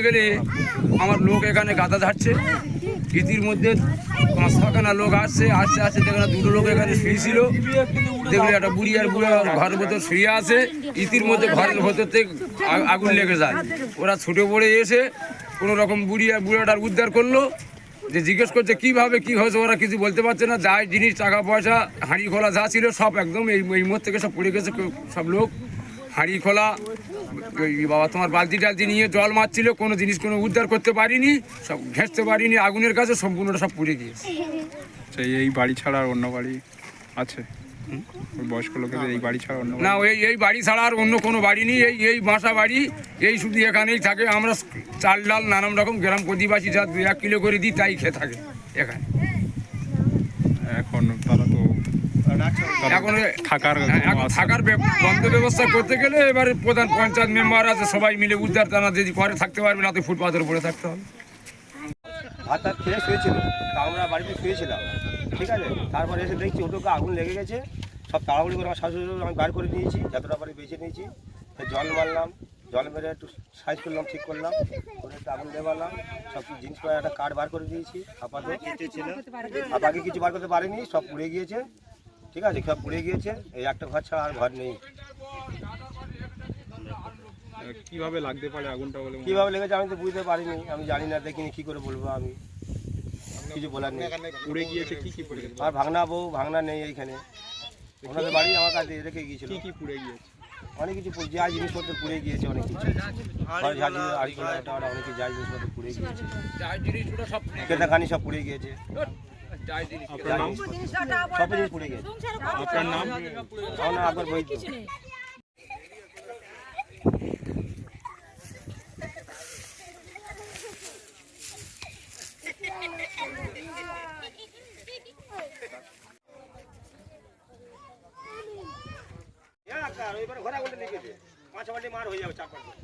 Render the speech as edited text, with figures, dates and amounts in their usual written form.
গেলে আমার লোক এখানে গাদা ধারছে, ইতির মধ্যে 5-6খানা লোক আসছে দেখলাম দুটো লোক এখানে শুয়েছিল, দেখলে একটা বুড়ি আর বুড়ো ঘরের ভেতর শুয়ে আছে। ইতির মধ্যে ঘরের ভেতর থেকে আগুন লেগে যায়। ওরা ছুটে পড়ে এসে কোনো রকম বুড়ি আর বুড়োটার উদ্ধার করলো। যে জিজ্ঞেস করছে কীভাবে কী হয়েছে, ওরা কিছু বলতে পারছে না। যাই জিনিস টাকা পয়সা হাঁড়ি খোলা যা ছিল সব একদম এই মোড় থেকে সব পড়ে গেছে। সব লোক হাঁড়ি খোলা বাবা তোমার বালতি টালতি নিয়ে জল মারছিল, কোনো জিনিস কোনো উদ্ধার করতে পারিনি, সব ঘেঁচতে পারিনি। আগুনের কাছে সম্পূর্ণটা সব পুড়ে গিয়েছে। এই বাড়ি ছাড়া আর অন্য বাড়ি আছে? বয়স্ক লোকেদের এই বাড়ি ছাড়া অন্য না, এই বাড়ি ছাড়া আর অন্য কোনো বাড়ি নেই। এই বাসা বাড়ি, এই শুধু এখানেই থাকে। আমরা চাল ডাল নানান রকম গ্রাম প্রতিবাসী যা 2-1 কিলো করে দিই তাই খেয়ে থাকে এখানে। এখন তারা তো এখন থাকার বন্ধ ব্যবস্থা করতে গেলে এবারে প্রধান পঞ্চায়েত মেম্বার আছে, সবাই মিলে উদ্ধার টানা যদি করে থাকতে পারবে না তো ফুটপাথের উপরে থাকতে হবে। ভাত খেয়ে শুয়েছিল, তা আমরা বাড়িতে শুয়েছিলাম, ঠিক আছে। তারপরে এসে দেখছি ওটুকু আগুন লেগে গেছে। সব তাড়াহুড়ি করে আমার শাশুড়ি আমি বার করে নিয়েছি, যতটা বাড়ি বেঁচে নিয়েছি। জল মারলাম, জল মেরে একটু সাইজ করলাম, ঠিক করলাম, করে একটু আগুন দেওয়ালাম। সব জিনিস করে একটা কাঠ বার করে দিয়েছি। আপাতত আপাকে কিছু বার করতে পারিনি, সব পুড়ে গিয়েছে, ঠিক আছে। সব পুড়ে গিয়েছে, এই একটা ঘর ছাড়া আর ঘর নেই। কিভাবে লাগতে পারে আগুনটা বলে? কীভাবে লেগেছে আমি তো বুঝতে পারিনি, আমি জানি না, দেখিনি, কী করে বলবো আমি, কিছু বলার নেই। পুড়ে গিয়েছে কি কি পড়ে গেছে? আর ভাঙনা নেই এইখানে, ওনাদের বাড়ি আমার কাছে রেখে গিয়েছিল। কি পুড়ে গিয়েছে? অনেক কিছু যা জিনিসপত্র পুড়ে গিয়েছে, অনেক কিছু অনেক যা জিনিসপত্র পুড়ে গিয়েছে, কেতাখানি সব পুড়ে গিয়েছে, সব জিনিস পুড়ে গিয়েছে। আপনার নাম? আমার নাম আকবর বৈদ্য। ঘোরা ঘন্টা লেগেছে, 5 ঘন্টা মার হয়ে যাবে, 4-5 ঘন্টা।